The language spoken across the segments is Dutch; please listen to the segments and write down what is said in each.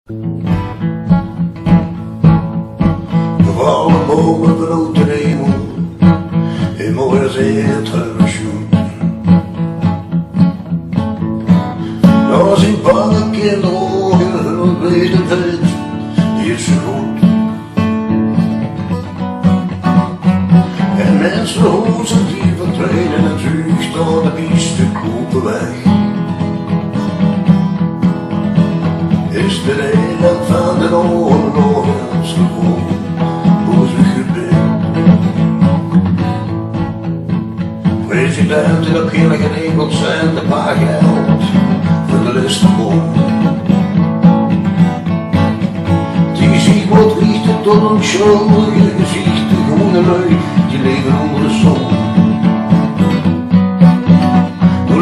We vallen boven vanuit de hemel, in mooie zee het parachute. Als ik bange kinderogen, dan weet het het, die is zo goed. En mensen hozen die verdwijnen en terug door de piste kopen weg. Is de eiland van de oorlog als gewoon hoe ze gebeurt. Presidenten op geen geregeld zijn de paar geld voor de rest gewoon. Die ziet wat richten tot een schuldige gezicht, de groene lui die leven onder de zon.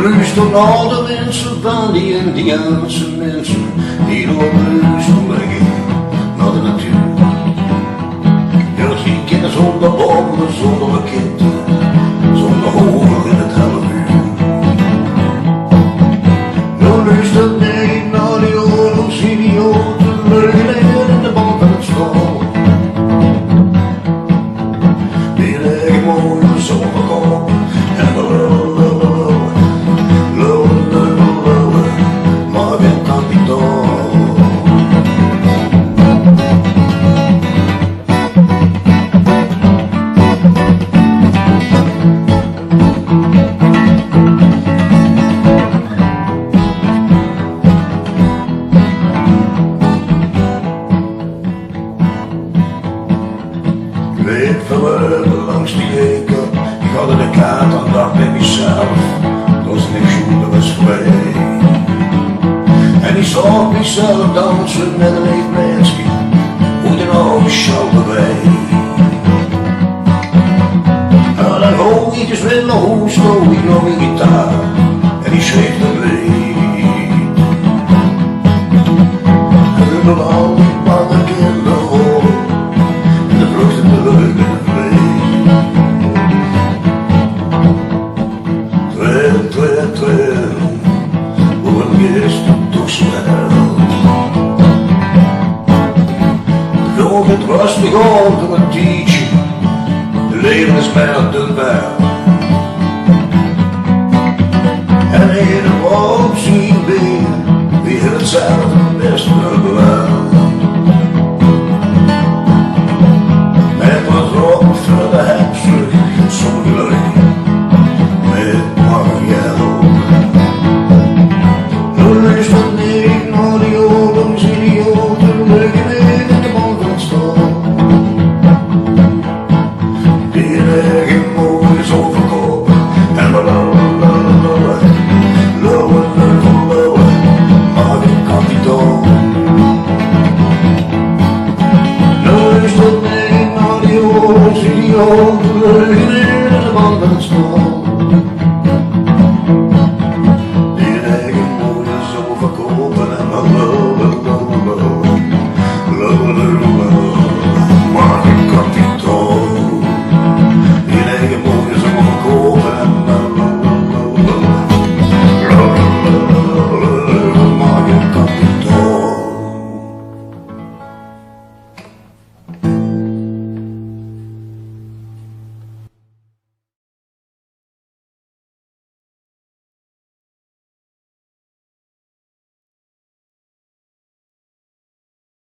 Luister naar de mensen van die Indiaanse mensen die door de rust leggen naar de natuur. Ja, zie kinderen zonder bomen, zonder raketten, zonder hoger in het half uur. Ja, luister niet naar die oorlogsidioten, leugen in de band van het stal. Die leggen mooi zonder kop en ik verwerken langs die weken, ik had de kaart aan dag bij mezelf, dat was niks goed, dat was voorbij. En ik zag mezelf dansen met een leeg mensje, hoe de oude sjouwen wij. En dan hoog ik eens weer naar huis, sloeg ik nog een gitaar, en die schreef de leed. En dan hou ik maar de kinderen en de vluchten de leugen. Hoe een geest toch snel. Nog het rustig op door een tietje, de leven is mij aan de bijl. En helemaal op zien weer hetzelfde best wel wel. Het was ook voor de heksen, sommige